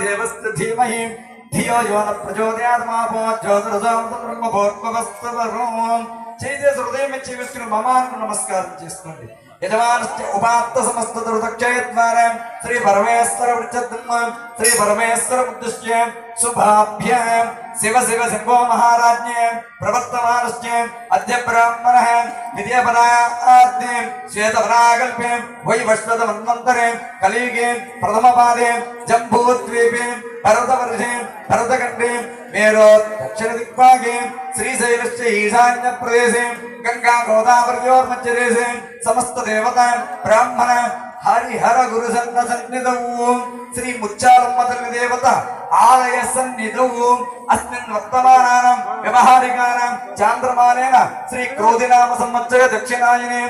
देवस्य धीमहि धियो यो न प्रचोदयात् मा ज्योतिरसां ब्रह्मभूर्भुवस्सवरों చేసే హృదయం నుంచి వేసుకుని మమానికి నమస్కారం చేసుకోండి. యజమానస్య ఉపాత్త సమస్త దుర్దక్షయద్వారం శ్రీ పరమేశ్వర వృచ్చద్మం శ్రీ పరమేశ్వర ఉద్దిశ్య శుభాభ్యాం శివ శివ శంభో మహారాజ్ఞే ప్రవర్తమానస్య అద్య బ్రాహ్మణః విద్యాపరార్థే శ్వేతపరాకల్పే వైవస్వత మన్వంతరే కలియుగే ప్రథమపాదే జంబూద్వీపే పర్వతవర్షే పర్వతఖండే मेरो दक्षिण दिग्भागे श्रीशैलस्य ईशान्य प्रदेशे गंगा गोदावरीयोर्मध्यदेशे समस्त देवता ब्राह्मण हरिहर गुरु सन्निधौ श्री मुच्चालम्म तल्लि देवता आलय सन्निधौ अस्मिन् वर्तमानानां व्यवहारिकानां चान्द्रमानेन श्री क्रोधिनाम संवत्सर दक्षिणायने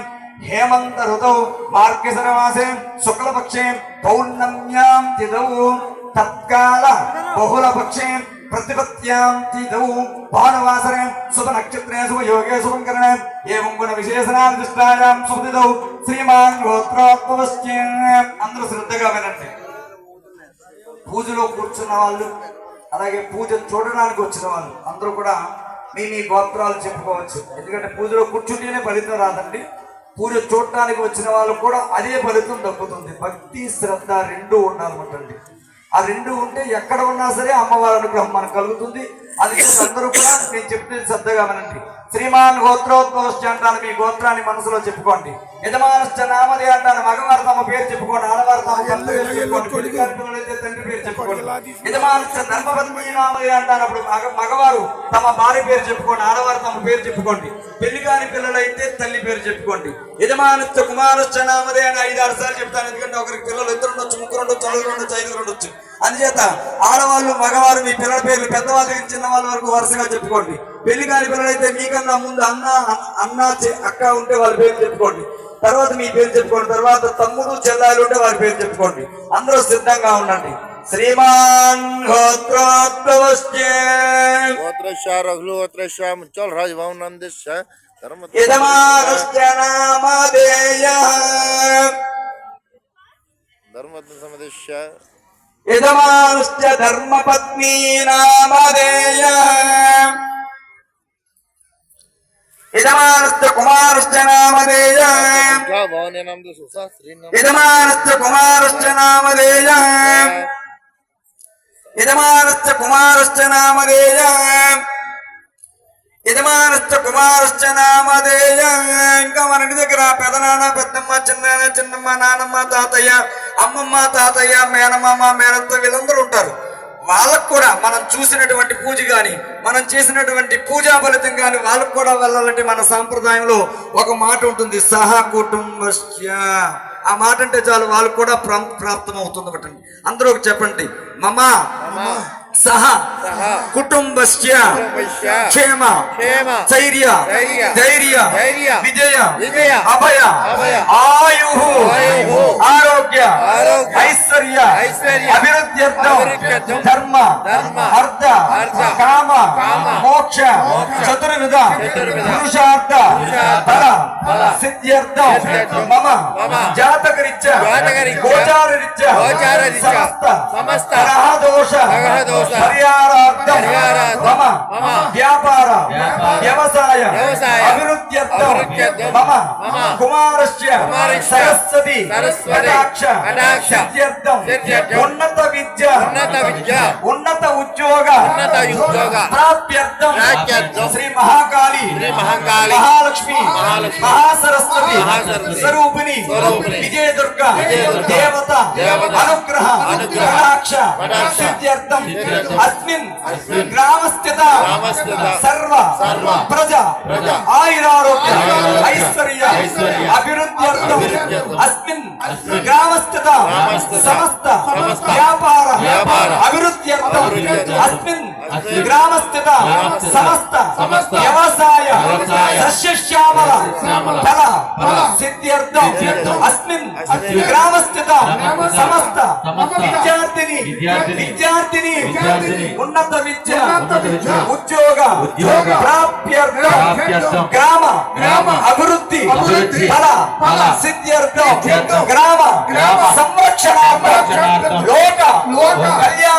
हेमंत ऋतौ मार्गशिर मासे शुक्लपक्षे पौर्णम्यां तिथौ तत्काल बहुलपक्षे प्रतिपत्यां तिथौ भानुवासरे शुभ नक्षत्रे शुभ योगे शुभकरणे एवं गुण विशेषणादिष्टायां शुभतिथौ श्रीमान् गोत्रोद्भवस्य అందరూ శ్రద్ధగా వినండి. పూజలో కూర్చున్న వాళ్ళు అలాగే పూజ చూడడానికి వచ్చిన వాళ్ళు అందరూ కూడా మీ గోత్రాలు చెప్పుకోవచ్చు. ఎందుకంటే పూజలో కూర్చుంటేనే ఫలితం రాదండి. పూజ చూడటానికి వచ్చిన వాళ్ళు కూడా అదే ఫలితం దక్కుతుంది. భక్తి శ్రద్ధ రెండు ఉండాలన్నమాట. ఆ రెండు ఉంటే ఎక్కడ ఉన్నా సరే అమ్మవారి అనుగ్రహం మనకు కలుగుతుంది. అది అందరూ కూడా నేను చెప్తే శ్రద్ధగా వినండి. శ్రీమాన్ గోత్రోద్భవశ్చ అంటాను, మీ గోత్రాన్ని మనసులో చెప్పుకోండి. యజమానశ్చ నామదే అంటాను, మగవారు తమ పేరు చెప్పుకోండి, ఆడవారు తమ భర్త పేరు చెప్పుకోండి, తండ్రి పేరు చెప్పుకోండి. యజమానశ్చ ధర్మపత్ని నామదే అంటాను, అప్పుడు మగవారు తమ భార్య పేరు చెప్పుకోండి, ఆడవారు తమ పేరు చెప్పుకోండి. పెళ్లి కాని పిల్లలైతే తల్లి పేరు చెప్పుకోండి. యజమానశ్చ కుమారశ్చ నామదే అని 5-6 సార్లు చెప్తాను. ఎందుకంటే ఒకరికి పిల్లలు 2 ఉండొచ్చు, 3 ఉండొచ్చు, 4 ఉండొచ్చు, 5 ఉండొచ్చు. అందుచేత ఆడవాళ్ళు మగవారు మీ పిల్లల పేర్లు పెద్దవాళ్ళ దగ్గర చిన్న వాళ్ళ వరకు వరుసగా చెప్పుకోండి. పెళ్లి కాని పిల్లలైతే మీకన్నా ముందు అన్న అక్క ఉంటే వాళ్ళ పేరు చెప్పుకోండి. తర్వాత మీ పేరు చెప్పుకోండి. తర్వాత తమ్ముడు చెల్లాలు ఉంటే వారి పేరు చెప్పుకోండి. అందరూ సిద్ధంగా ఉండండి. శ్రీమాన్ గోత్రోద్భవశ్చ యజమానశ్చ నామధేయః యజమానశ్చ ధర్మపత్నీ నామధేయః యజమానశ్చ కుమారశ్చ నామధేయః యజమానశ్చ కుమారశ్చ నామధేయః యజమానశ్చ కుమారశ్చ నామధేయః యజమానశ్చ కుమారశ్చ నామధేయః. ఇంకా మన ఇంటి దగ్గర పెదనాన్న, పెద్దమ్మ, చిన్నాన్న, చిన్నమ్మ, నానమ్మ, తాతయ్య, అమ్మమ్మ, తాతయ్య, మేనమామ, మేనత్త వీళ్ళందరూ ఉంటారు. వాళ్ళకు కూడా మనం చూసినటువంటి పూజ కానీ మనం చేసినటువంటి పూజా ఫలితం కానీ వాళ్ళకు కూడా వెళ్ళాలంటే మన సాంప్రదాయంలో ఒక మాట ఉంటుంది, సహా కుటుంబస్య. ఆ మాట అంటే చాలు వాళ్ళకు కూడా ప్రాప్తం అవుతుంది. ఒకటండి అందరూ చెప్పండి, మమ సహ కుటుంబస్య క్షేమ ధైర్య ధైర్య విజయ అభయ ఆయు ఆరోగ్య ఐశ్వర్య అభివృద్ధ్యర్థం ధర్మ అర్థ కామ మోక్ష చతుర్విధ పురుషార్థ ఫల సిద్ధ్యర్థం మమ జాతకరీత్యా గోచారరీత్యా సమస్త గ్రహదోష పరిహారార్థం మమ వ్యాపార వ్యవసాయ అభివృద్ధ్యర్థం మమ కుమారస్య సరస్వతి కటాక్ష సిద్ధ్యర్థం ఉన్నత విద్య ఉన్నత ఉద్యోగ ప్రాప్త్యర్థం శ్రీ మహాకాళి మహాలక్ష్మి మహాసరస్వతి స్వరూపిణి విజయదుర్గ దేవత అనుగ్రహ కటాక్ష సిద్ధ్యర్థం అస్మిన్ గ్రామస్థిత సర్వ ప్రజా ఆయురారోగ్య ఐశ్వర్య అభివృద్ధ్యర్థం అస్మిన్ గ్రామస్థిత సమస్త వ్యాపార అభివృద్ధ్యర్థం అస్మిన్ గ్రామస్థిత సమస్త వ్యవసాయ సస్యశ్యామల ఫల సిద్ధ్యర్థం అస్మిన్ గ్రామస్థిత సమస్త విద్యార్థిని ఉన్నత విద్య ఉద్యోగ ప్రాప్త్యర్థం గ్రామ అభివృద్ధి ఫల సిద్ధ్యర్థం గ్రామ సంరక్షణార్థం లోక కళ్యాణ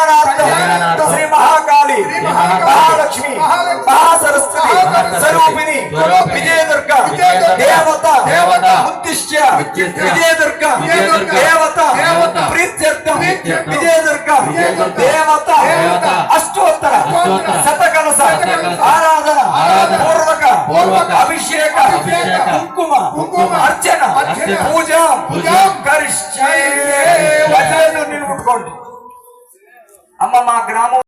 దేవత దేవత ఉద్దిశ్య ఉద్దిశ్య విజయదుర్గ విజయదుర్గ దేవత దేవత ప్రీత్యర్థం ప్రీత్యర్థం విజయదుర్గ విజయదుర్గ దేవత దేవత అష్టోత్తర అష్టోత్తర శతకలశ శతకలశ ఆరాధన ఆరాధన పూర్వక అభిషేక అభిషేక కుంకుమ అర్చన పూజ కరిష్యే నిలబెట్టుకోండి. అమ్మ మా గ్రామం